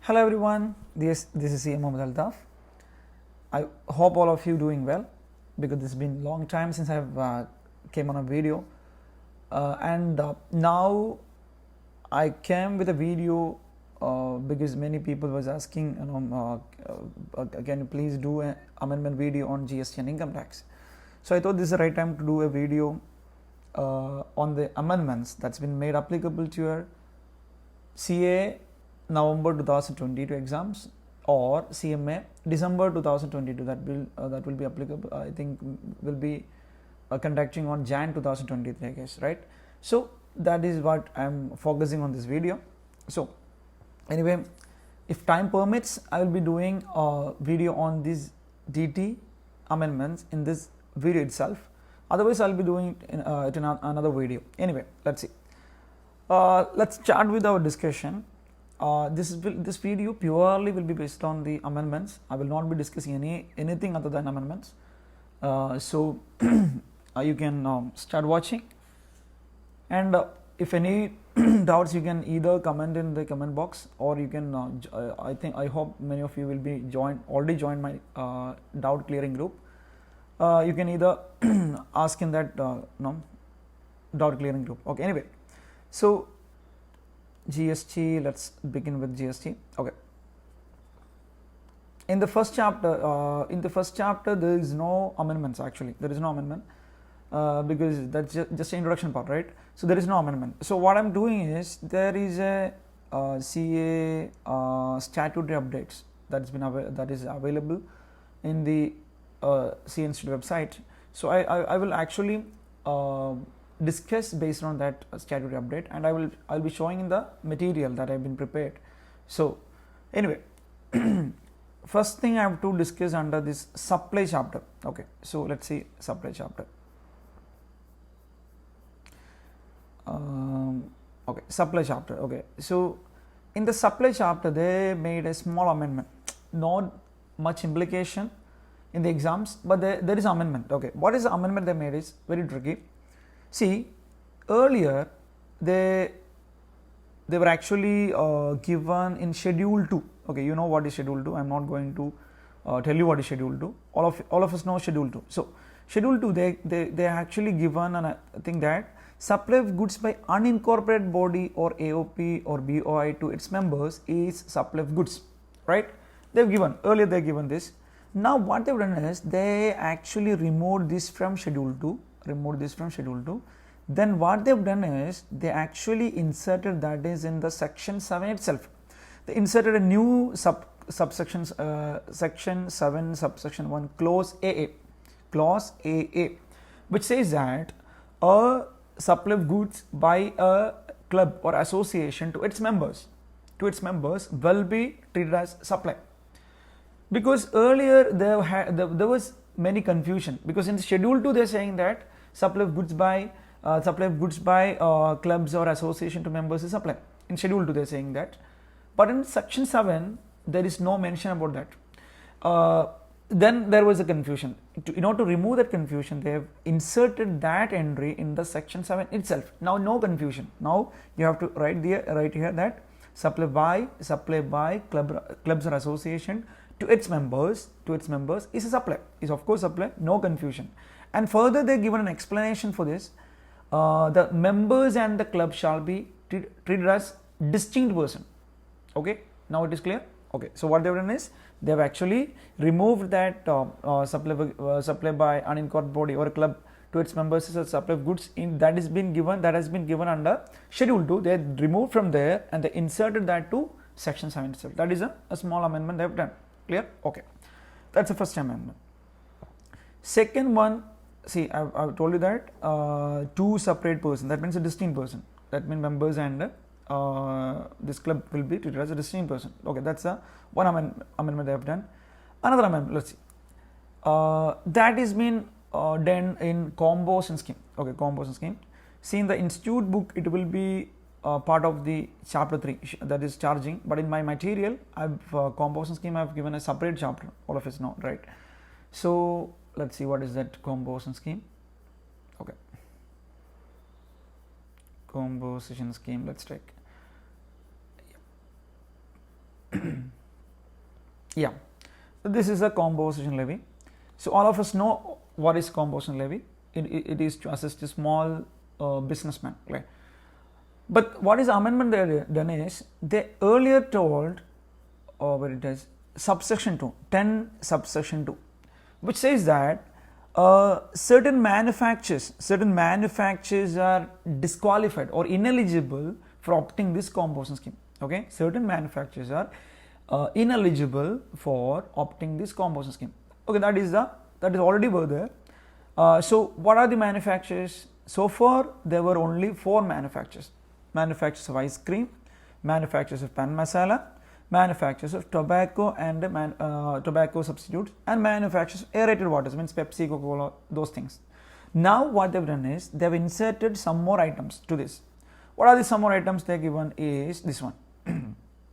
Hello everyone, this is CMA Altaf. I hope all of you doing well because it's been long time since I've came on a video and now I came with a video because many people was asking, can you please do an amendment video on GST and income tax. So I thought this is the right time to do a video on the amendments that's been made applicable to your CA November 2022 exams or CMA December 2022 that will be applicable. I think will be conducting on Jan 2023, I guess, right? So that is what I'm focusing on this video. So anyway, if time permits, I will be doing a video on these DT amendments in this video itself. Otherwise, I'll be doing it in another video. Anyway, let's see. Let's start with our discussion. This video purely will be based on the amendments. I will not be discussing anything other than amendments. So you can start watching, and if any doubts, you can either comment in the comment box, or you can. I hope many of you will be already joined my doubt clearing group. You can either ask in that doubt clearing group. Okay. Anyway, so GST, let's begin with GST. Okay. In the first chapter, there is no amendments. Actually, there is no amendment because that's just an introduction part, right? So there is no amendment. So what I'm doing is there is a CA statutory updates that is available in the CA Institute website. So I will actually discuss based on that statutory update, and I'll be showing in the material that I've been prepared. So anyway, first thing I have to discuss under this supply chapter. Okay, so let's see supply chapter. Okay, supply chapter. Okay, so in the supply chapter they made a small amendment, not much implication in the exams, but there is amendment. Okay, what is the amendment they made is very tricky. See, earlier they were actually given in Schedule 2. Okay, you know what is Schedule 2. I'm not going to tell you what is Schedule 2. All of us know Schedule 2. So Schedule 2, they actually given a thing that supply of goods by unincorporated body or AOP or BOI to its members is supply of goods, right? They've given earlier. They given this. Now what they've done is they actually removed this from Schedule 2. Then what they've done is they actually inserted that is in the section 7 itself. They inserted a new subsections, section 7 subsection 1 clause AA, which says that a supply of goods by a club or association to its members will be treated as supply. Because earlier there was many confusion, because in the Schedule 2 they are saying that supply of goods by clubs or association to members is supply. In Schedule 2 they are saying that, but in section 7 there is no mention about that. Then there was a confusion. In order to remove that confusion, they have inserted that entry in the section 7 itself. Now no confusion. Now you have to write here that supply by clubs or association to its members is a supply, is of course supply, no confusion. And further they given an explanation for this. The members and the club shall be treated as distinct person. Okay, now it is clear. Okay, so what they have done is they have actually removed that supply by unincorporated body or a club to its members is a supply of goods that has been given under Schedule 2. They removed from there and they inserted that to section 7 itself. That is a small amendment they have done. Clear? Okay, that's the first amendment. Second one, see, I've told you that two separate person, that means a distinct person. That means members and this club will be treated as a distinct person. Okay, that's one amendment they have done. Another amendment, let's see. That is been done in composition scheme. Okay, composition scheme. See, in the institute book, it will be part of the chapter 3, that is charging, but in my material composition scheme I have given a separate chapter. All of us know, right? So let's see what is that composition scheme. Okay, composition scheme, let's take Yeah, so this is a composition levy. So all of us know what is composition levy. It is to assist a small businessman, right? But what is amendment they done is, they earlier told, where it is subsection 2, 10 subsection 2, which says that certain manufacturers are disqualified or ineligible for opting this composition scheme. Okay, certain manufacturers are ineligible for opting this composition scheme. Okay, that is already were there. So what are the manufacturers? So far there were only 4 manufacturers: manufacturers of ice cream, manufacturers of pan masala, manufacturers of tobacco and tobacco substitutes, and manufacturers of aerated waters, means Pepsi, Coca-Cola, those things. Now what they've done is, they've inserted some more items to this. What are the some more items they given is this one.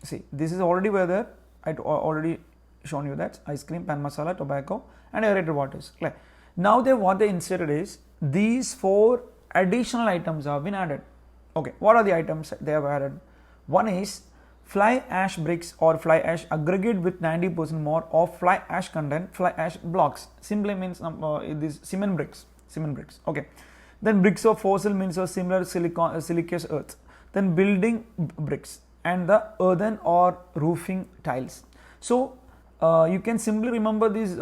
See, this is already where there, I already shown you that ice cream, pan masala, tobacco and aerated waters. Clear? Now what they inserted is, these 4 additional items have been added. Okay, what are the items they have added? One is fly ash bricks or fly ash aggregate with 90% more of fly ash content, fly ash blocks. Simply means these cement bricks. Okay. Then bricks of fossil means of similar siliceous earth. Then building bricks and the earthen or roofing tiles. So you can simply remember these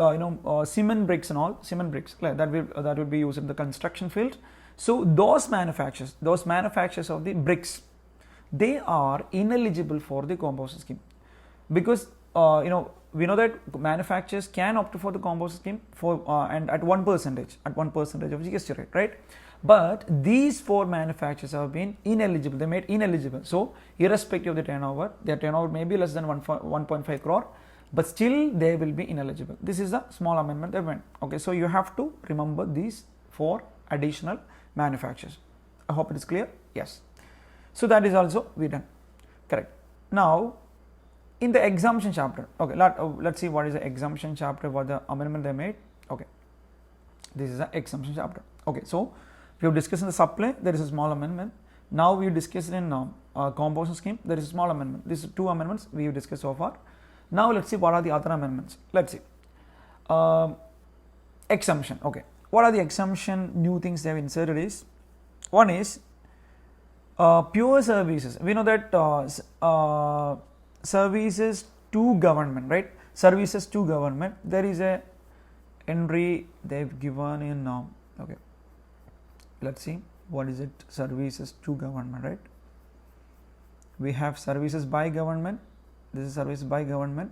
cement bricks and all, cement bricks, like that will be used in the construction field. So those manufacturers of the bricks, they are ineligible for the composition scheme, because we know that manufacturers can opt for the composition scheme for and at 1% of GST rate, right? But these 4 manufacturers have been ineligible. They made ineligible. So irrespective of the turnover, their turnover may be less than 1.5 crore, but still they will be ineligible. This is a small amendment they made. Okay, so you have to remember these 4 additional manufacturers. I hope it is clear. Yes. So that is also we done. Correct. Now in the exemption chapter, okay, let's see what is the exemption chapter, what the amendment they made. Okay, this is the exemption chapter. Okay, so we have discussed in the supply, there is a small amendment. Now we discussed in composition scheme, there is a small amendment. These 2 amendments we have discussed so far. Now let's see what are the other amendments. Let's see. Exemption. Okay, what are the exemption new things they have inserted is, one is pure services. We know that services to government, right? Services to government. There is a entry they've given in okay. Let's see what is it. Services to government, right? We have services by government. This is service by government,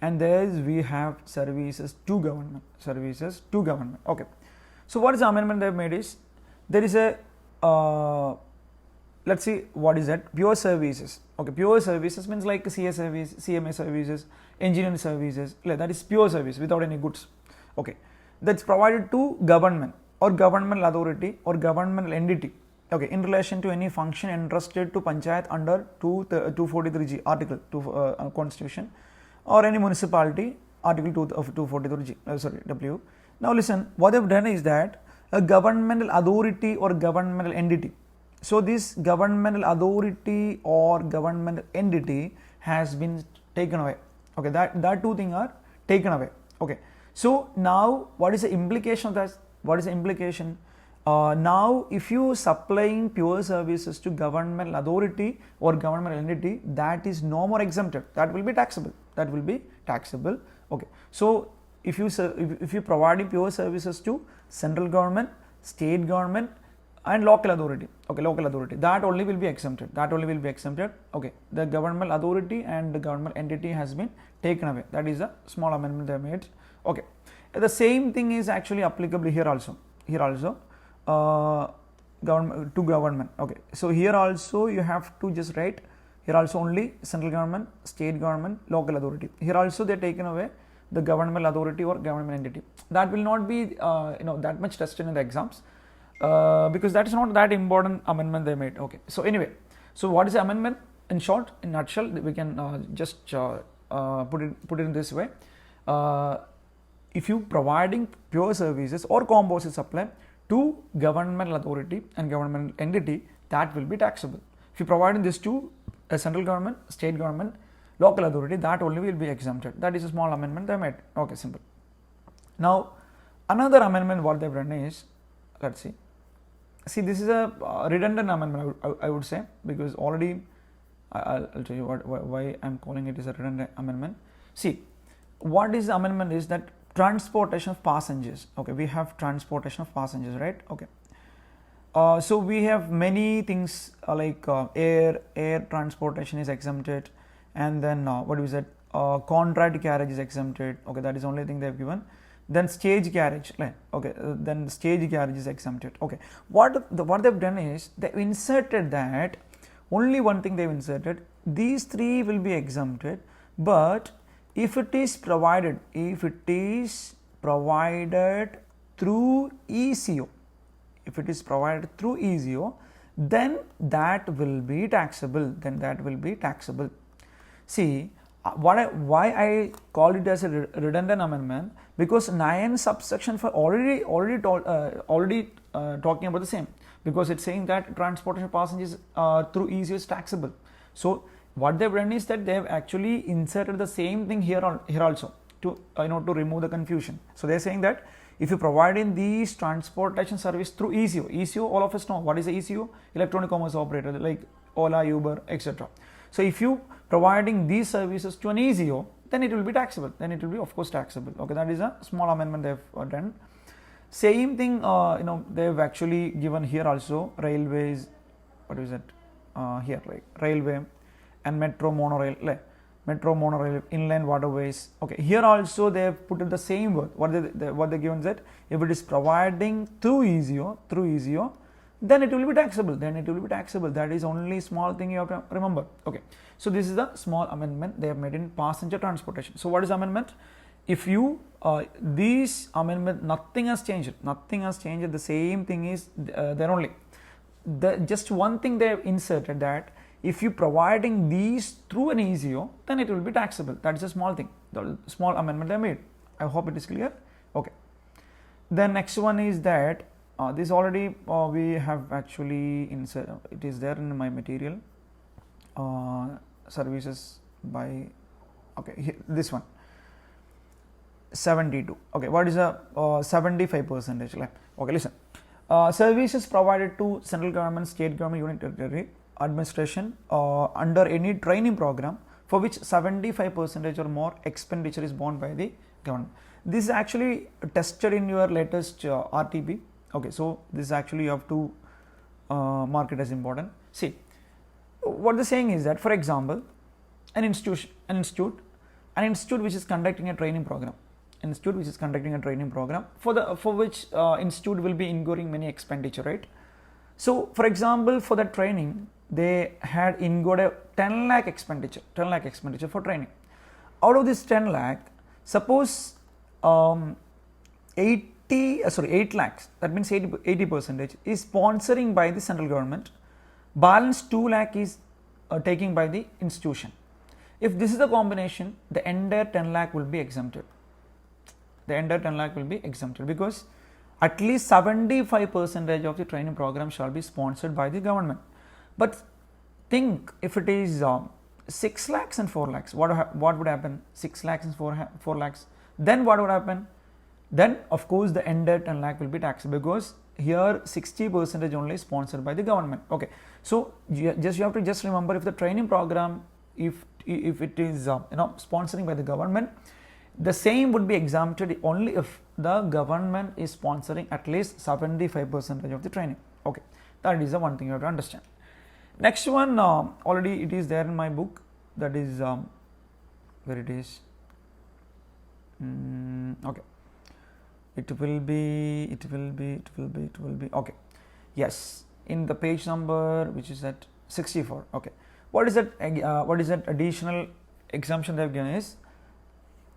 and we have services to government. Services to government. Okay. So what is the amendment they've made is, there is a let's see what is that. Pure services. Okay, pure services means like CS service, CMA services, engineering services. That is pure service without any goods. Okay, that's provided to government or governmental authority or governmental entity. Okay, in relation to any function entrusted to panchayat under 243G article constitution, or any municipality article 243G W. Now listen, what they've done is that a governmental authority or governmental entity. So this governmental authority or governmental entity has been taken away. Okay, that 2 things are taken away. Okay, so now what is the implication of that? What is the implication? Now if you supplying pure services to governmental authority or governmental entity, that is no more exempted. That will be taxable. Okay, so if you providing pure services to central government, state government and local authority, okay, local authority, that only will be exempted. Okay, the governmental authority and the government entity has been taken away. That is a small amendment they made. Okay, the same thing is actually applicable here also. Government to government. Okay, so here also you have to just write, here also only central government, state government, local authority. Here also they are taken away the governmental authority or government entity. That will not be that much tested in the exams, because that is not that important amendment they made. Okay, so anyway, so what is the amendment? In short, in nutshell, we can just put it in this way. If you providing pure services or composite supply to governmental authority and government entity, that will be taxable. If you providing this to a central government, state government, local authority, that only will be exempted. That is a small amendment they made. Okay, simple. Now another amendment what they've done is, let's see. See, this is a redundant amendment, I would say, because already I'll tell you why I'm calling it as a redundant amendment. See, what is the amendment is that transportation of passengers. Okay, we have transportation of passengers, right? Okay. So we have many things like air transportation is exempted, and then what is it? Contract carriage is exempted. Okay, that is the only thing they have given. Then stage carriage, okay, then stage carriage is exempted. Okay, what they've done is they inserted that only one thing they've inserted. These three will be exempted, but if it is provided through ECO, if it is provided through ECO, then that will be taxable. See, why I call it as a redundant amendment, because 9 subsection for already talking about the same, because it's saying that transportation of passengers through ECO is taxable. So what they've done is that they've actually inserted the same thing here also to to remove the confusion. So they're saying that if you provide in these transportation service through ECO, all of us know what is the ECO, electronic commerce operator like Ola, Uber, etc. So if you providing these services to an ECO, then it will be taxable. Then it will be of course taxable. Okay, that is a small amendment they've done. Same thing, they've actually given here also railways. What is it? Here, like railway and metro monorail, inland waterways. Okay, here also they have put the same word. What they given that if it is providing through ECO, then it will be taxable. That is only small thing you have to remember. Okay, so this is the small amendment they have made in passenger transportation. So what is amendment? If you these amendment, nothing has changed. The same thing is there only. Just one thing they have inserted, that if you providing these through an ECO, then it will be taxable. That is a small thing, the small amendment they made. I hope it is clear. Okay. Then next one is that this already we have actually inserted. It is there in my material. Services by, okay, here, this one. 72. Okay, what is a 75%? Okay, listen. Services provided to central government, state government, union territory administration under any training program for which 75% or more expenditure is borne by the government. This is actually tested in your latest RTP. Okay, so this actually you have to mark it as important. See, what they're saying is that, for example, an institute which is conducting a training program, for which institute will be incurring many expenditure, right? So for example, for that training they had incurred a 10 lakh expenditure for training. Out of this 10 lakh, suppose 8 lakhs, that means 80% is sponsoring by the central government, balance 2 lakh is taking by the institution. If this is the combination, the entire 10 lakh will be exempted. Because at least 75% of the training program shall be sponsored by the government. But think, if it is 6 lakhs and 4 lakhs, what would happen? 6 lakhs and 4 lakhs, then what would happen? Then of course the entire 10 lakh will be taxed, because here 60% only sponsored by the government. Okay, so you have to just remember, if the training program, if it is sponsoring by the government, the same would be exempted only if the government is sponsoring at least 75% of the training. Okay, that is the one thing you have to understand. Next one, already it is there in my book, that is where it is. Okay, it will be okay, yes, in the page number which is at 64. Okay, what is that additional exemption they have given is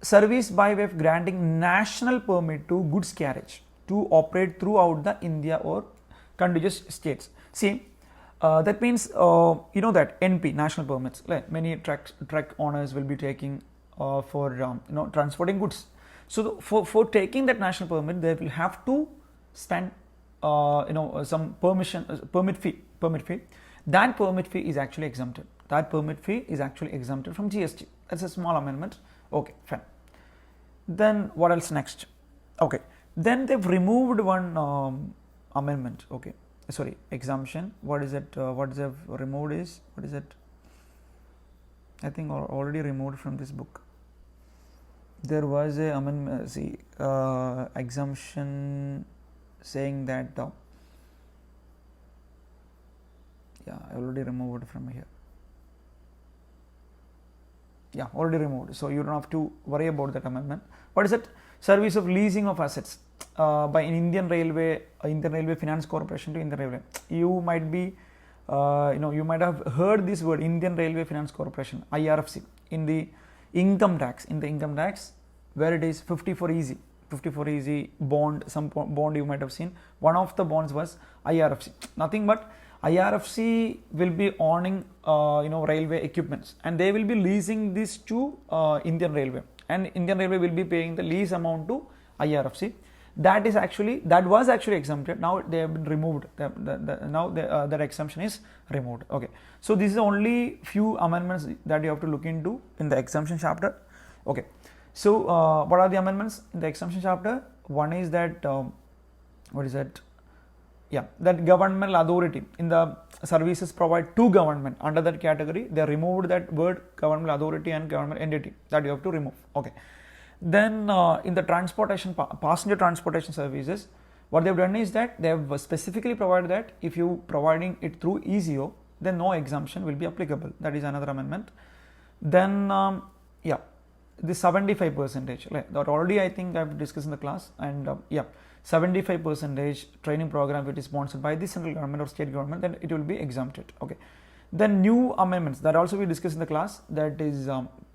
service by way of granting national permit to goods carriage to operate throughout the India or contiguous states. See, that means that NP, national permits, like many truck owners will be taking for transporting goods. So for taking that national permit, they will have to spend some permit fee. That permit fee is actually exempted. From GST. That's a small amendment. Okay, fine. Then what else next? Okay, then they've removed one amendment. Okay, sorry, exemption. What is it? What they've removed is, what is it? I think already removed from this book. There was a amendment, exemption saying that, yeah, I already removed it from here. Yeah, already removed. So you don't have to worry about that amendment. What is it? Service of leasing of assets by an Indian Railway Finance Corporation to Indian Railway. You might be, you might have heard this word, Indian Railway Finance Corporation, IRFC, in the income tax. In the income tax, where it is 54 easy bond, some bond you might have seen. One of the bonds was IRFC. Nothing but IRFC will be owning railway equipments, and they will be leasing this to Indian Railway, and Indian Railway will be paying the lease amount to IRFC. That was actually exempted. Now they have been removed. That exemption is removed. Okay, so this is only few amendments that you have to look into in the exemption chapter. Okay, so what are the amendments in the exemption chapter? One is that what is that? Yeah, that governmental authority in the services provided to government, under that category they removed that word governmental authority and government entity, that you have to remove. Okay, then in the transportation, passenger transportation services, what they have done is that they have specifically provided that if you providing it through EZO, then no exemption will be applicable. That is another amendment. Then yeah, the 75%, that already I think I have discussed in the class, and yeah, 75% training program which is sponsored by the central government or state government, then it will be exempted. Okay, then new amendments that also we discussed in the class, that is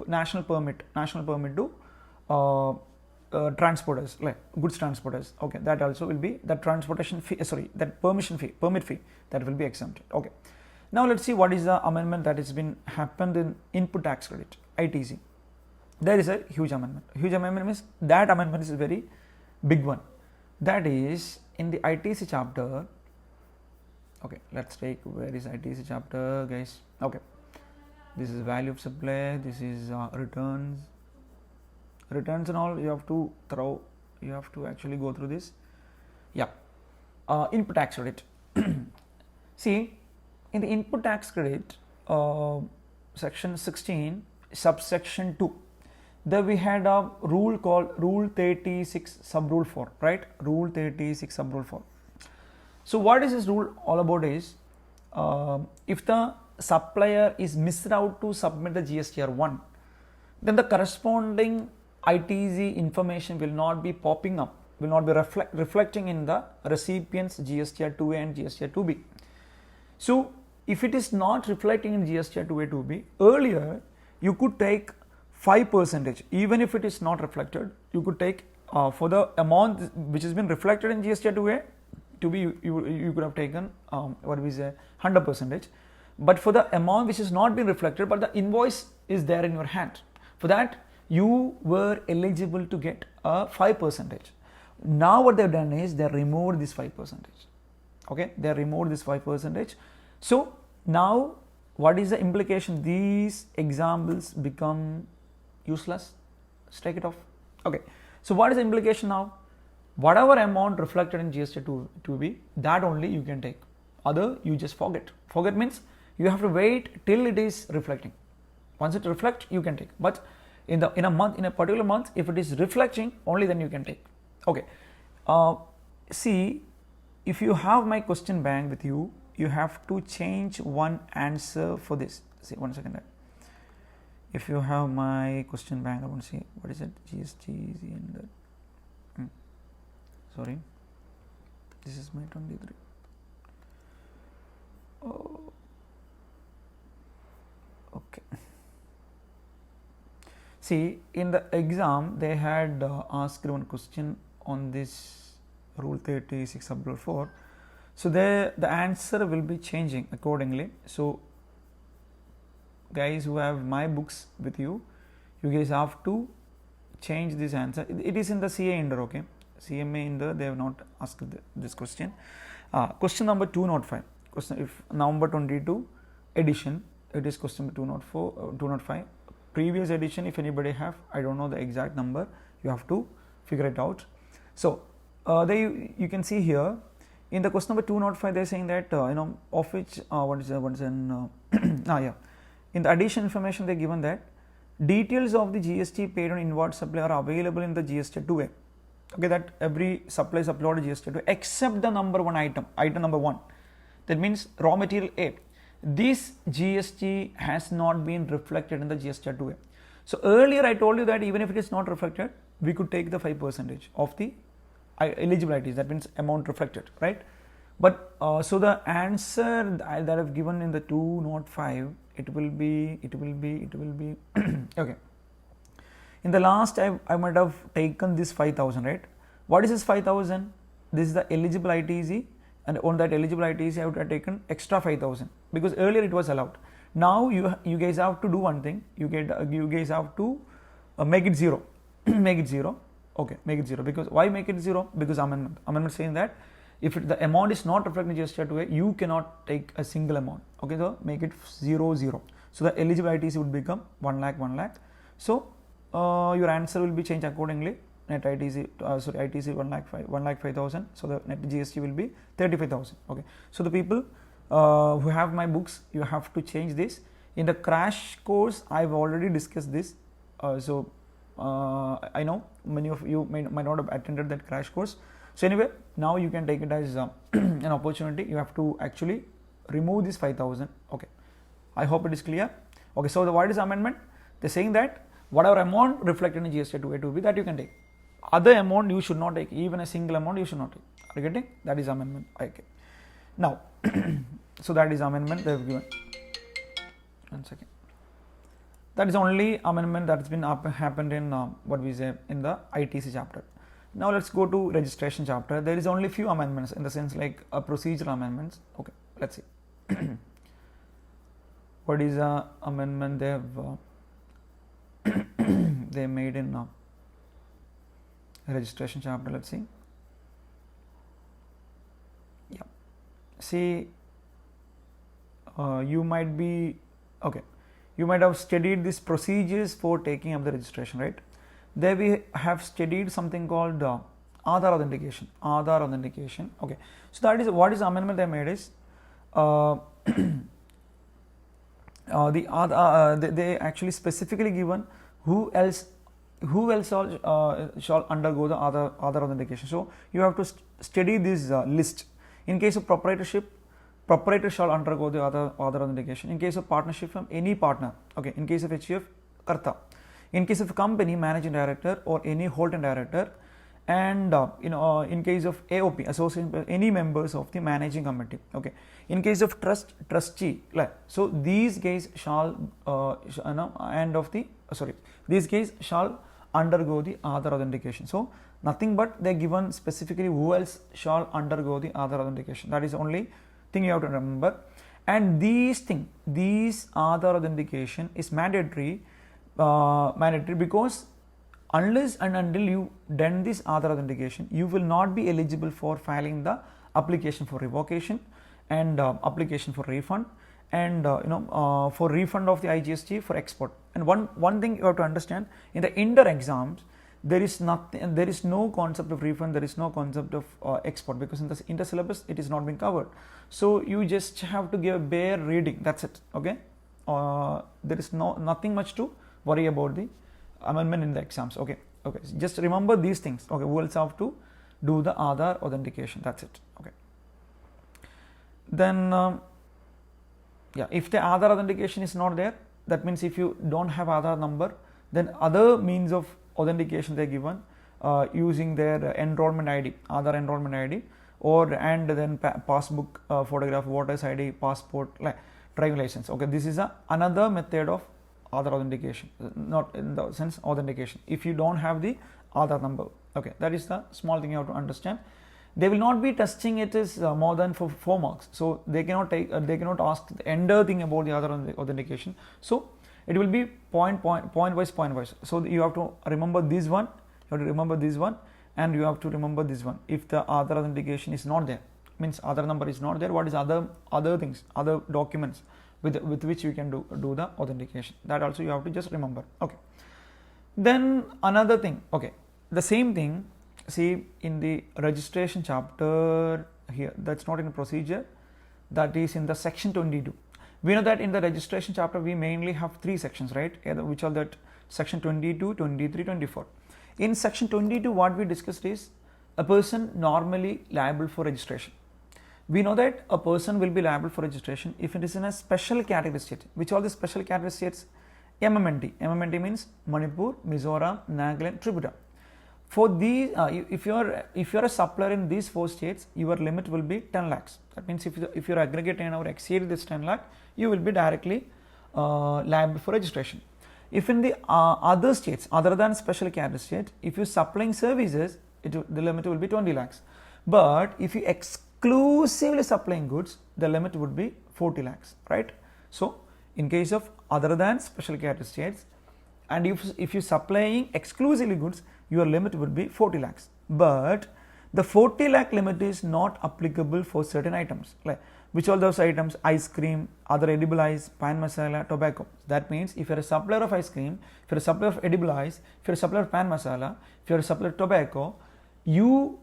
national permit to transporters, like goods transporters. Okay, that also will be, that transportation fee, that permit fee, that will be exempted. Okay, now let's see what is the amendment that has been happened in input tax credit, ITC. There is a huge amendment. Huge amendment means that amendment is a very big one. That is in the ITC chapter. Okay, let's take, where is ITC chapter, guys? Okay, this is value of supply, this is returns and all. You have to actually go through this. Yeah, input tax credit. See, in the input tax credit, section 16, subsection 2, there we had a rule called Rule 36 sub rule 4, right? Rule 36 sub rule 4. So what is this rule all about is, if the supplier is missed out to submit the GSTR 1, then the corresponding ITC information will not be popping up, will not be reflecting in the recipient's GSTR 2A and GSTR 2B. So if it is not reflecting in GSTR 2A 2B, earlier you could take 5%, even if it is not reflected, you could take for the amount which has been reflected in GST 2A, 2B, you could have taken what we say 100%. But for the amount which has not been reflected, but the invoice is there in your hand, for that you were eligible to get a 5%. Now what they've done is they removed this 5%. Okay, they removed this 5%. So now what is the implication? These examples become useless. Let's take it off. Okay, so what is the implication now? Whatever amount reflected in GST 2B, that only you can take. Other, you just forget. Forget means you have to wait till it is reflecting. Once it reflects, you can take. But in a particular month, if it is reflecting, only then you can take. Okay. See, if you have my question bank with you, you have to change one answer for this. See, 1 second. If you have my question bank, I want to see what is it. GST is in the. Sorry, this is my 23. Oh, okay. See, in the exam, they had asked one question on this Rule 36 sub Rule 4. So the answer will be changing accordingly. So guys who have my books with you, you guys have to change this answer. It is in the CA Inder, okay? CMA Inder, they have not asked this question. Question number 205. Question, if November 22 edition, it is question 204, 205. previous edition, if anybody have, I don't know the exact number, you have to figure it out. So you can see here in the question number 205, they are saying that of which in the addition information they are given that details of the GST paid on inward supply are available in the GST 2A. Okay, that every supply is uploaded GST 2A except the number one item number 1. That means raw material A. This GST has not been reflected in the GST 2A. So earlier I told you that even if it is not reflected, we could take the 5% of the eligibilities, that means amount reflected, right? But so the answer that I've given in the 205, it will be okay. In the last I might have taken this 5,000, right? What is this 5,000? This is the eligible ITC, and on that eligible ITC I would have taken extra 5,000 because earlier it was allowed. Now you guys have to do one thing. You guys have to make it 0. Make it 0. Okay, make it 0. Because why make it 0? Because amendment saying that if the amount is not reflected in GST 2A, you cannot take a single amount. Okay, so make it 0, 0. So the eligible ITC would become 1 lakh, 1 lakh. So your answer will be changed accordingly. Net ITC, ITC 1 lakh 5,000. So the net GST will be 35,000. Okay. So the people who have my books, you have to change this. In the crash course, I've already discussed this. I know many of you might not have attended that crash course. So anyway, now you can take it as an opportunity. You have to actually remove this 5,000. Okay, I hope it is clear. Okay, so what is amendment? They're saying that whatever amount reflected in GST 2A 2B, that you can take. Other amount you should not take. Even a single amount you should not take. Are you getting? That is amendment. Okay. Now, so that is amendment they have given. 1 second. That is only amendment that has been happened in what we say in the ITC chapter. Now let's go to registration chapter. There is only few amendments in the sense like procedural amendments. Okay, let's see. What is the amendment they have they made in registration chapter? Let's see. Yeah. See, you might be okay. You might have studied these procedures for taking up the registration, right? There we have studied something called Aadhaar authentication. Aadhaar authentication. Okay. So that is what is the amendment they made is the Aadhaar. They actually specifically given who else shall undergo the Aadhaar authentication. So you have to study this list. In case of proprietorship, proprietor shall undergo the Aadhaar authentication. In case of partnership, from any partner. Okay. In case of HUF, Karta. In case of company, managing director or any holding director, and in case of AOP, association, any members of the managing committee. Okay. In case of trust, trustee. So these guys shall these guys shall undergo the Aadhaar authentication. So nothing but they are given specifically who else shall undergo the Aadhaar authentication. That is the only thing you have to remember. And these Aadhaar authentication is mandatory because unless and until you done this Aadhaar authentication, you will not be eligible for filing the application for revocation and application for refund and for refund of the IGST for export. And one thing you have to understand, in the inter exams there is no concept of refund, there is no concept of export, because in the inter syllabus it is not being covered. So you just have to give a bare reading, that's it. Okay, there is nothing much to worry about the amendment in the exams. Okay, just remember these things. Okay, who else have to do the Aadhaar authentication, that's it. Okay, then if the Aadhaar authentication is not there, that means if you don't have Aadhaar number, then other means of authentication they are given using their enrollment ID, Aadhaar enrollment ID, and then passbook photograph, voter's ID, passport, driving license. Okay, this is another method of Aadhaar authentication, not in the sense authentication, if you don't have the Aadhaar number. Okay, that is the small thing you have to understand. They will not be testing it as more than for 4 marks, so they cannot ask the entire thing about the Aadhaar authentication. So it will be point wise. So you have to remember this one, and you have to remember this one. If the Aadhaar authentication is not there, means Aadhaar number is not there, what is other things, other documents with which you can do the authentication. That also you have to just remember. Okay. Then another thing, okay, the same thing, see in the registration chapter here, that's not in the procedure, that is in the section 22. We know that in the registration chapter we mainly have 3 sections, right, which are that section 22, 23, 24. In section 22 what we discussed is a person normally liable for registration. We know that a person will be liable for registration if it is in a special category state. Which are the special category states? MMNT. MMNT means Manipur, Mizoram, Nagaland, Tripura. For these, if you are a supplier in these 4 states, your limit will be 10 lakhs. That means if your aggregate turnover exceeds this 10 lakh, you will be directly liable for registration. If in the other states, other than special category state, if you are supplying services, the limit will be 20 lakhs. But if you exclusively supplying goods, the limit would be 40 lakhs, right? So in case of other than special category states, and if you supplying exclusively goods, your limit would be 40 lakhs. But the 40 lakh limit is not applicable for certain items. Like which are those items? Ice cream, other edible ice, pan masala, tobacco. That means if you are a supplier of ice cream, if you are a supplier of edible ice, if you are a supplier of pan masala, if you are a supplier of tobacco, you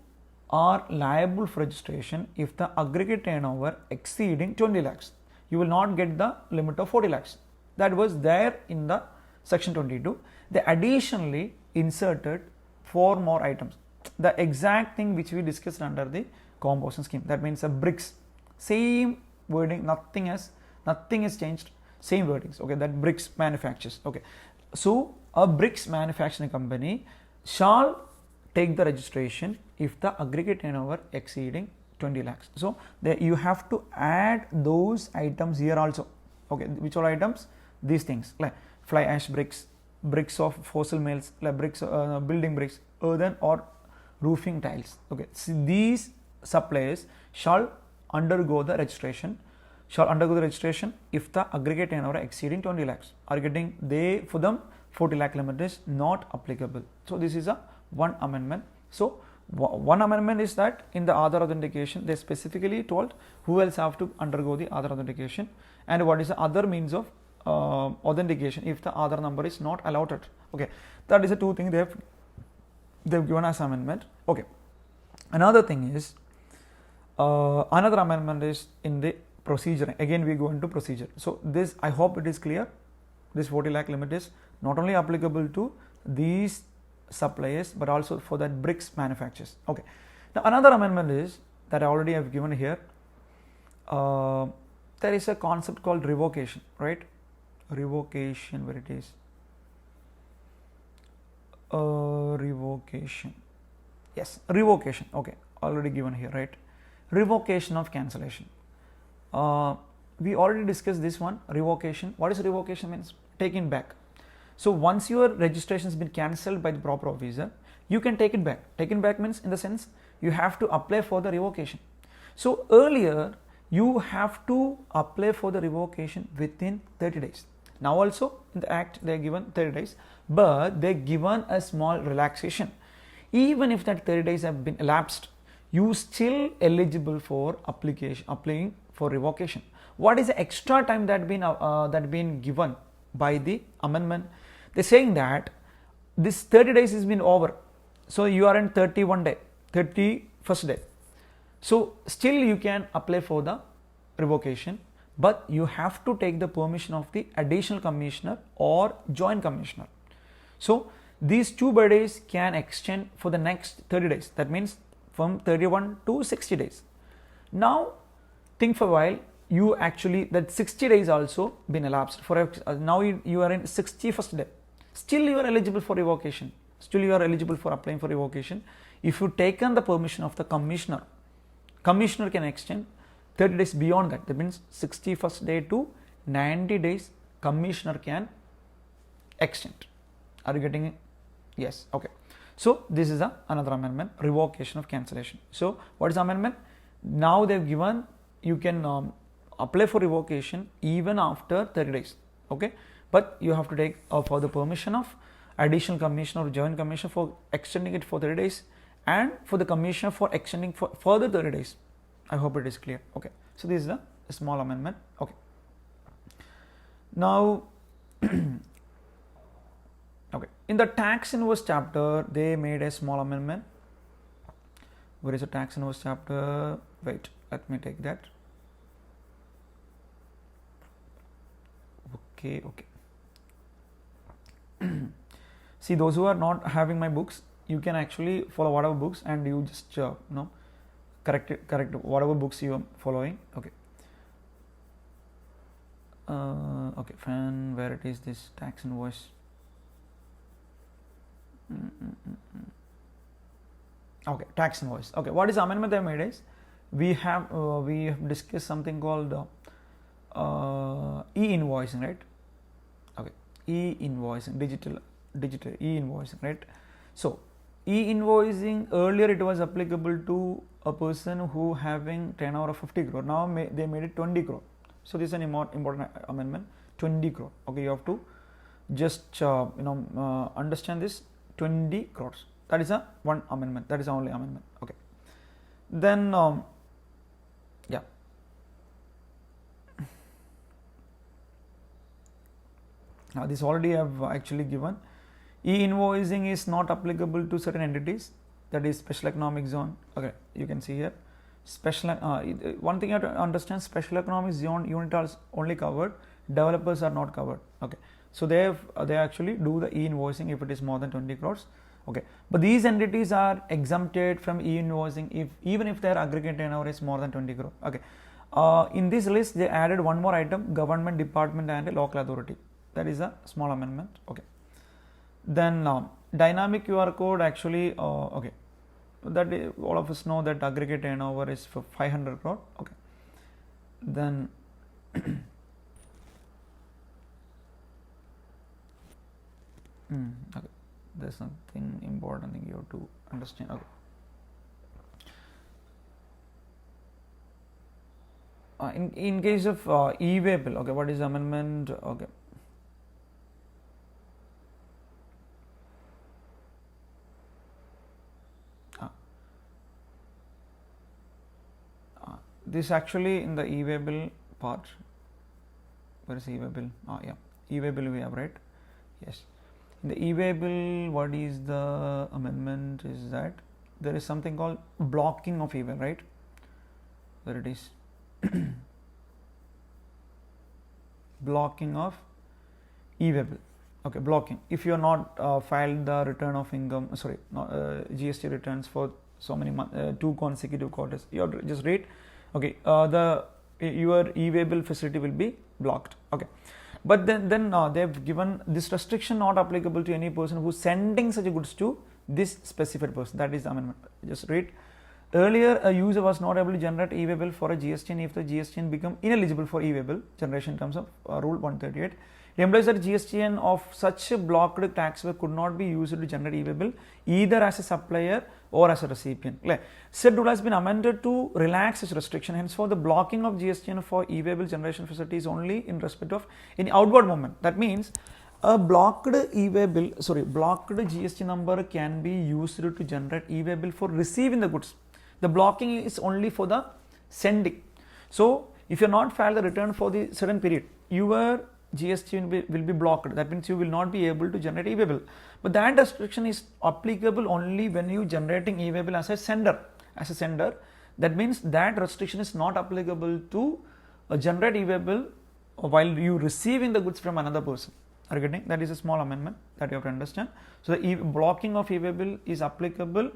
are liable for registration if the aggregate turnover exceeding 20 lakhs. You will not get the limit of 40 lakhs. That was there in the section 22. They additionally inserted 4 more items. The exact thing which we discussed under the composition scheme. That means a bricks, same wording, nothing is changed, same wordings. Okay, that bricks manufactures. Okay, so a bricks manufacturing company shall take the registration if the aggregate turnover exceeding 20 lakhs. So you have to add those items here also. Okay, which are items? These things like fly ash bricks, bricks of fossil mills, like bricks, building bricks, earthen or roofing tiles. Okay, so these suppliers shall undergo the registration. If the aggregate turnover exceeding 20 lakhs. Are getting for them 40 lakh limit is not applicable. So this is a one amendment. So one amendment is that in the Aadhaar authentication they specifically told who else have to undergo the Aadhaar authentication and what is the other means of authentication if the Aadhaar number is not allotted. Okay, that is the 2 things they've given as amendment. Okay, another thing is another amendment is in the procedure. Again we go into procedure. So this, I hope it is clear, this 40 lakh limit is not only applicable to these suppliers but also for that bricks manufacturers. Okay, now another amendment is that I already have given here. There is a concept called revocation, right? Revocation, where it is? Revocation. Yes, revocation. Okay, already given here, right? Revocation of cancellation. We already discussed this one. Revocation. What is revocation? Means taking back. So once your registration has been cancelled by the proper officer, you can take it back. Taken back means in the sense you have to apply for the revocation. So earlier you have to apply for the revocation within 30 days. Now also in the act they are given 30 days, but they are given a small relaxation. Even if that 30 days have been elapsed, you still eligible for applying for revocation. What is the extra time that been given by the amendment? They are saying that this 30 days has been over, so you are in 31st day. So still you can apply for the revocation, but you have to take the permission of the additional commissioner or joint commissioner. So these 2 days can extend for the next 30 days. That means from 31 to 60 days. Now think for a while, you actually that 60 days also been elapsed. For now you are in 61st day. Still you are eligible for revocation. Still you are eligible for applying for revocation. If you taken the permission of the commissioner, commissioner can extend 30 days beyond that. That means 61st day to 90 days commissioner can extend. Are you getting it? Yes. Okay. So this is another amendment, revocation of cancellation. So what is amendment? Now they have given you can apply for revocation even after 30 days. Okay, but you have to take for the permission of additional commissioner or joint commissioner for extending it for 30 days and for the commissioner for extending for further 30 days. I hope it is clear. Okay, so this is a small amendment. Okay, Now okay, in the tax inverse chapter they made a small amendment. Where is the tax inverse chapter? Wait, let me take that. Okay. See, those who are not having my books, you can actually follow whatever books and you just correct whatever books you are following. Okay. Okay, fine. Where it is this tax invoice? Okay, tax invoice. Okay, what is the amendment they made is we have discussed something called e-invoicing, right? Okay, e-invoicing, digital e-invoicing, right? So e-invoicing, earlier it was applicable to a person who having turnover of 50 crore. Now they made it 20 crore. So this is an important amendment, 20 crore. Okay, you have to just understand this, 20 crores. That is a one amendment. That is the only amendment. Okay. Then yeah. Now this already I have actually given. E-invoicing is not applicable to certain entities, that is special economic zone. Okay, you can see here. Special one thing you have to understand, special economic zone unit are only covered, developers are not covered. Okay, so they actually do the e-invoicing if it is more than 20 crores. Okay, but these entities are exempted from e-invoicing even if their aggregate turnover is more than 20 crore. Okay, in this list they added one more item, government department and a local authority. That is a small amendment. Okay, then dynamic QR code actually okay, that all of us know that aggregate turnover is for 500 crore. Okay, then okay, there's something important thing you have to understand. Okay, in case of e-way bill, okay, what is amendment? Okay, this actually in the e-way bill part. Where is e-way bill? Yeah, e-way bill we have, right? Yes. In the e-way bill, what is the amendment is that there is something called blocking of e-way, right? There it is. Blocking of e-way bill. Okay, blocking. If you are not filed the return of income, sorry, GST returns for so many months, 2 consecutive quarters, you have to just read. Okay, your e-way bill facility will be blocked. Okay, but then they have given this restriction not applicable to any person who is sending such goods to this specified person. That is the amendment. Just read. Earlier, a user was not able to generate e-way bill for a GST if the GST become ineligible for e-way bill generation in terms of Rule 138. It implies that GST of such a blocked taxpayer could not be used to generate e-way bill either as a supplier or as a recipient. Said rule has been amended to relax its restriction. Henceforth, the blocking of GST for e-way bill generation facility is only in respect of any outward movement. That means a blocked e-way bill, blocked GST number can be used to generate e-way bill for receiving the goods. The blocking is only for the sending. So if you are not filed the return for the certain period, your GST will be blocked. That means you will not be able to generate e-way bill. But that restriction is applicable only when you generating e-way bill as a sender. That means that restriction is not applicable to generate e-way bill while you receiving the goods from another person. Are you getting? That is a small amendment that you have to understand. So the blocking of e-way bill is applicable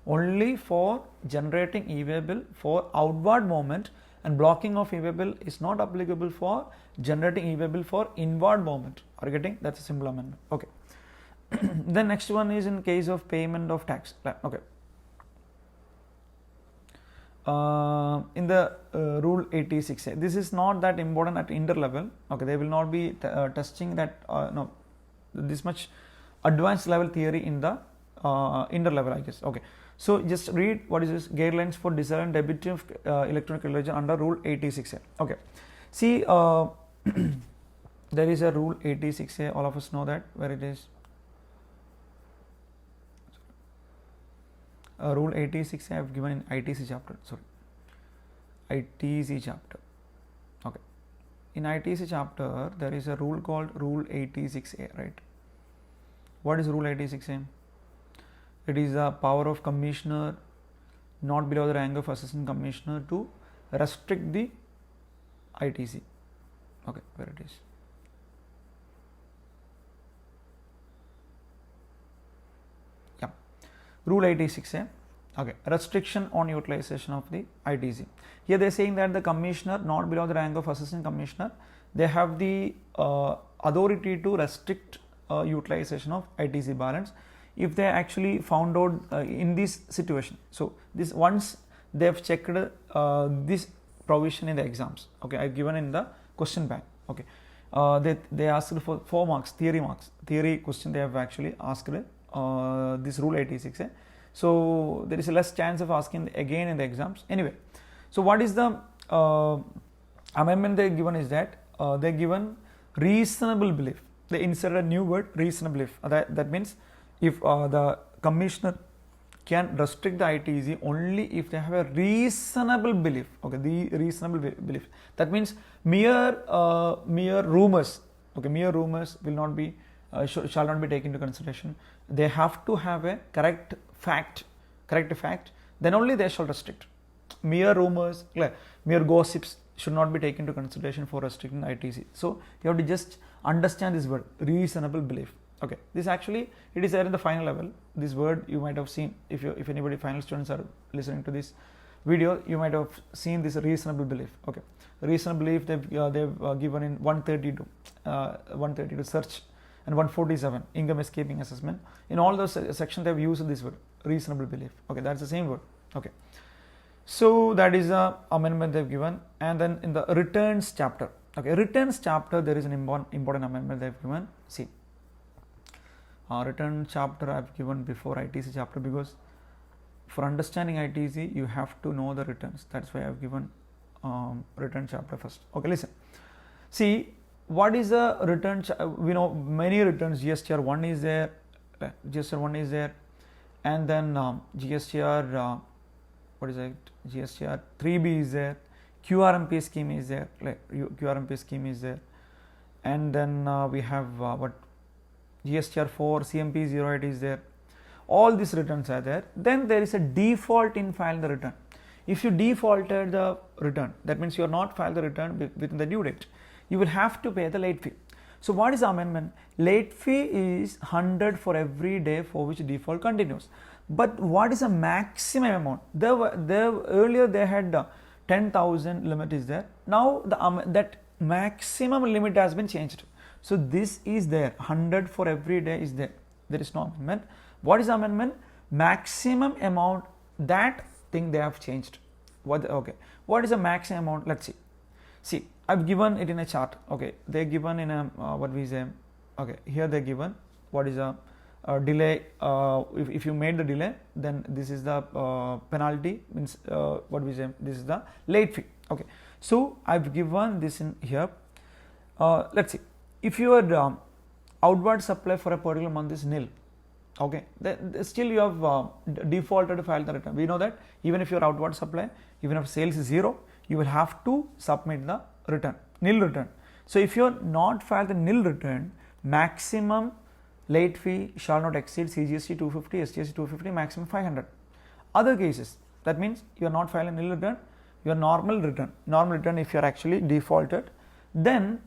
only for generating e-way bill for outward movement, and blocking of e-way bill is not applicable for generating e-way bill for inward movement. Are you getting? That's a simple amendment. Okay. Then next one is in case of payment of tax. Okay. In the Rule 86A, this is not that important at inter level. Okay, they will not be testing that this much advanced level theory in the inter level, I guess. Okay, so just read what is this guidelines for disallowing debit of electronic ledger under Rule 86A. Okay, see there is a Rule 86A. All of us know that where it is. Rule 86 I have given in ITC chapter. ITC chapter. Okay, in ITC chapter there is a rule called Rule 86A, right? What is Rule 86A? It is the power of commissioner not below the rank of assistant commissioner to restrict the ITC. Okay, where it is. Yeah, Rule 86A. Okay, restriction on utilization of the ITC. Here they are saying that the commissioner not below the rank of assistant commissioner, they have the authority to restrict utilization of ITC balance if they actually found out in this situation. So this once they have checked this provision in the exams. Okay, I have given in the question bank. Okay, they asked for 4 marks, theory question they have actually asked this Rule 86A. So there is a less chance of asking again in the exams. Anyway, so what is the amendment they given is that they given reasonable belief. They inserted a new word, reasonable belief. That means if the commissioner can restrict the ITC only if they have a reasonable belief. Okay, the reasonable belief. That means mere rumors. Okay, mere rumors will not be shall not be taken into consideration. They have to have a correct fact, then only they shall restrict. Mere rumors, mere gossips should not be taken into consideration for restricting ITC. So you have to just understand this word, reasonable belief. Okay, this actually it is there in the final level. This word you might have seen if anybody final students are listening to this video, you might have seen this reasonable belief. Okay, reasonable belief they've given in 132 search and 147 income escaping assessment. In all those sections they have used this word, reasonable belief. Okay, that's the same word. Okay, so that is the amendment they've given. And then in the returns chapter, okay, returns chapter there is an important amendment they've given. See, return chapter I have given before ITC chapter, because for understanding ITC you have to know the returns. That's why I have given return chapter first. Okay, listen. See, what is the return? We know many returns. GSTR 1 is there, and then GSTR what is it? GSTR 3B is there, QRMP scheme is there, and then we have what GSTR 4, CMP 08 is there. All these returns are there. Then there is a default in filing the return. If you defaulted the return, that means you are not filed the return within the due date, you will have to pay the late fee. So what is the amendment? Late fee is 100 for every day for which default continues. But what is the maximum amount? Earlier they had 10,000 limit is there. Now that maximum limit has been changed. So this is there, 100 for every day is there. There is no amendment. What is the amendment? Maximum amount, that thing they have changed. What is the maximum amount? Let's see. See, I've given it in a chart. Okay, they're given in a what we say. Okay, here they're given what is a delay. If you made the delay, then this is the penalty. Means what we say. This is the late fee. Okay, so I've given this in here. Let's see. If your outward supply for a particular month is nil, okay, then still you have defaulted to file the return. We know that even if your outward supply, even if sales is 0, you will have to submit the return, nil return. So if you are not filed the nil return, maximum late fee shall not exceed CGST 250, SGST 250, maximum 500. Other cases, that means you are not filing nil return, your normal return if you are actually defaulted, then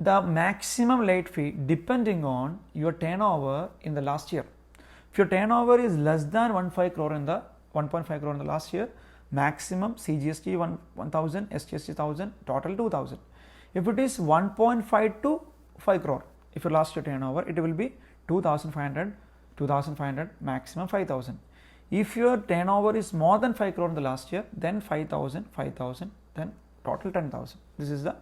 the maximum late fee depending on your turnover in the last year. If your turnover is less than 1.5 crore in the last year, maximum CGST 1000, SGST 1000, total 2000. If it is 1.5 to 5 crore, if you lost your turnover, it will be 2500, maximum 5000. If your turnover is more than 5 crore in the last year, then 5000, then total 10,000. This is the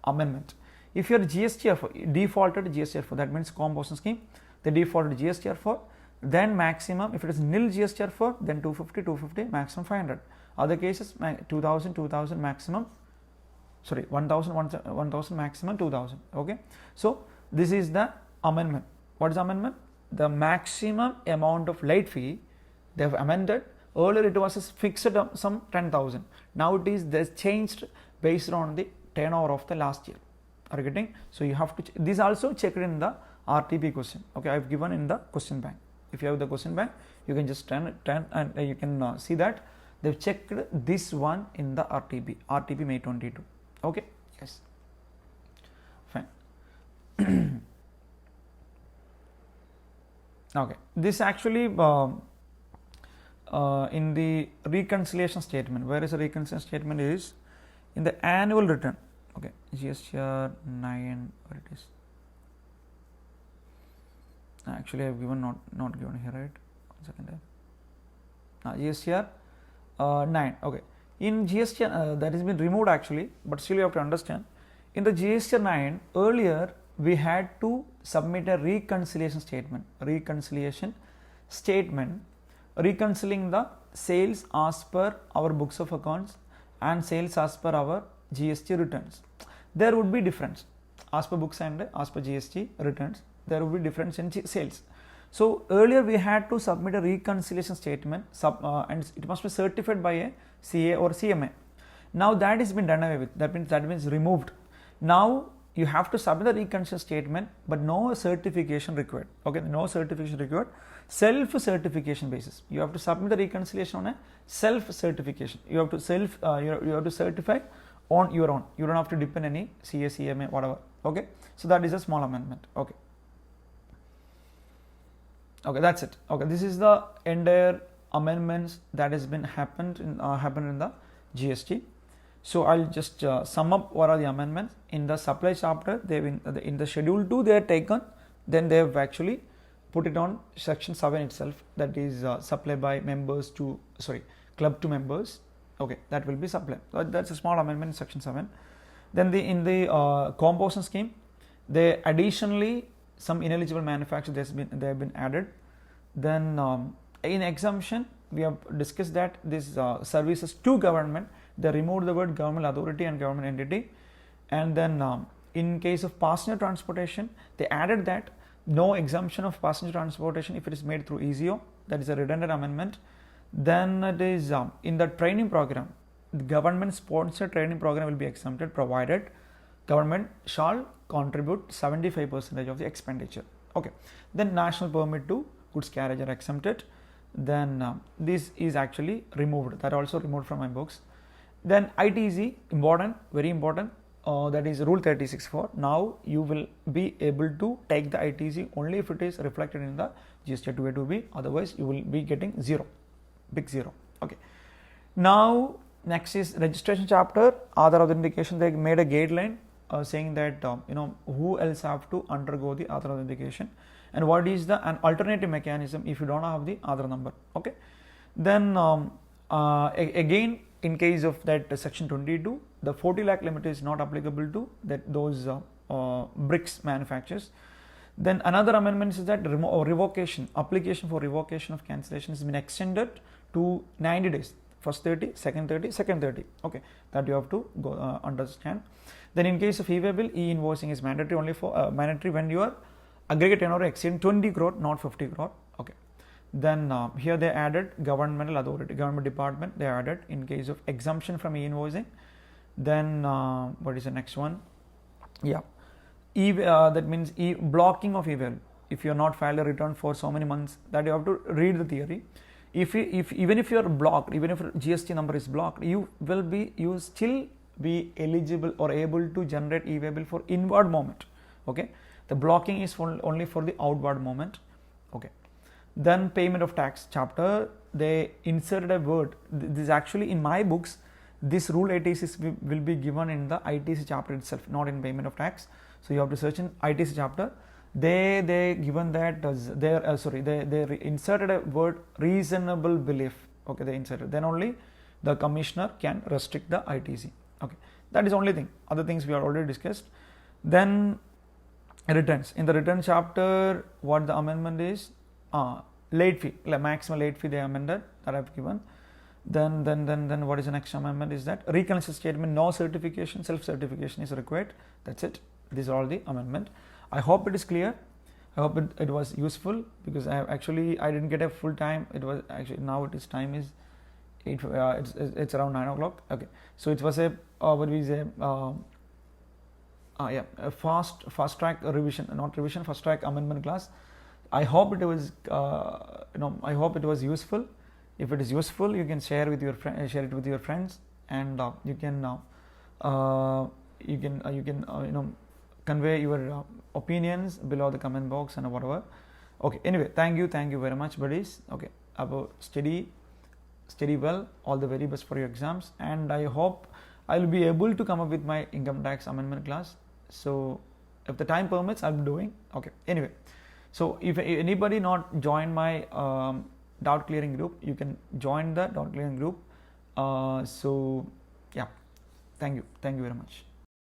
amendment. If you are GSTR4, defaulted GSTR4, that means composition scheme, they defaulted GSTR4, then maximum, if it is nil GSTR4, then 250, maximum 500. Other cases, 2000, maximum, 1000, maximum 2000. Okay. So this is the amendment. What is the amendment? The maximum amount of late fee they have amended. Earlier it was a fixed sum 10,000. Now it is changed based on the turnover of the last year. Are you getting? So you have to this also checked in the RTP question. Okay, I have given in the question bank. If you have the question bank, you can just turn and you can see that they've checked this one in the RTP May 22. Okay, yes, fine. Okay, this actually in the reconciliation statement. Where is the reconciliation statement? Is in the annual return. Okay, GST 9, where it is. Actually, I have given not given here, right? 1 second. GST 9. Okay, in GST that has been removed actually, but still you have to understand. In the GST 9 earlier we had to submit a reconciliation statement. Reconciling the sales as per our books of accounts and sales as per our GST returns. There would be difference as per books and as per GST returns. There would be difference in sales. So earlier we had to submit a reconciliation statement and it must be certified by a CA or CMA. Now that has been done away with. That means removed. Now you have to submit the reconciliation statement, but no certification required. Okay, no certification required. Self-certification basis. You have to submit the reconciliation on a self-certification. You have to you have to certify on your own. You don't have to depend any CA, CMA, whatever. Okay, so that is a small amendment. Okay. Okay, that's it. Okay, this is the entire amendments that has been happened in the GST. So I'll just sum up what are the amendments in the supply chapter. They've in the schedule 2 they are taken. Then they have actually put it on section 7 itself. That is supply by members to club to members. Okay, that will be supply. That's a small amendment in section 7. Then in the composition scheme, they additionally some ineligible manufacturers they have been added. Then in exemption we have discussed that this services to government, they removed the word government authority and government entity. And then in case of passenger transportation, they added that no exemption of passenger transportation if it is made through EZO. That is a redundant amendment. Then it is in the training program, the government sponsored training program will be exempted provided government shall contribute 75% of the expenditure. Okay, then national permit to goods carriage are exempted. Then this is actually removed, that also removed from my books. Then ITC, important, very important, that is rule 36(4). Now you will be able to take the ITC only if it is reflected in the GST 2A 2B, otherwise you will be getting 0, big 0. Okay, now next is registration chapter, Aadhaar authentication. They made a guideline saying that who else have to undergo the Aadhaar authentication and what is an alternative mechanism if you don't have the Aadhaar number. Okay, then again in case of that section 22, the 40 lakh limit is not applicable to those bricks manufacturers. Then another amendment is that application for revocation of cancellation has been extended to 90 days. First 30, second 30, second 30. Okay, that you have to go understand. Then in case of e-waybill, e-invoicing is mandatory only for mandatory when your aggregate turnover exceeds 20 crore, not 50 crore. Okay. Then here they added governmental authority, government department. They added in case of exemption from e-invoicing. Then what is the next one? Yeah, that means blocking of e-waybill. If you are not filed a return for so many months, that you have to read the theory. Even if you are blocked, even if GST number is blocked, you still be eligible or able to generate e-waybill for inward movement. Okay, the blocking is only for the outward movement. Okay, then payment of tax chapter, they inserted a word. This is actually in my books. This rule 86 will be given in the ITC chapter itself, not in payment of tax. So you have to search in ITC chapter. They given that they inserted a word reasonable belief. Okay, they inserted. Then only the commissioner can restrict the ITC. Okay, that is only thing. Other things we have already discussed. Then returns. In the return chapter, what the amendment is? Late fee, maximum late fee they amended, that I have given. Then what is the next amendment is that reconciliation statement, no certification, self-certification is required. That's it. These are all the amendment. I hope it is clear. I hope it was useful, because I didn't get a full time. It was actually, now it is time is 8. It's around 9 o'clock. Okay, so it was a fast track revision, not revision, fast track amendment class. I hope it was I hope it was useful. If it is useful, you can share with your share it with your friends, and you can convey your opinions below the comment box and whatever. Okay, anyway, thank you very much, buddies. Okay, about study well, all the very best for your exams, and I hope I will be able to come up with my income tax amendment class. So if the time permits, I'll be doing. Okay, anyway, so if anybody not join my doubt clearing group, you can join the doubt clearing group. So yeah, thank you very much.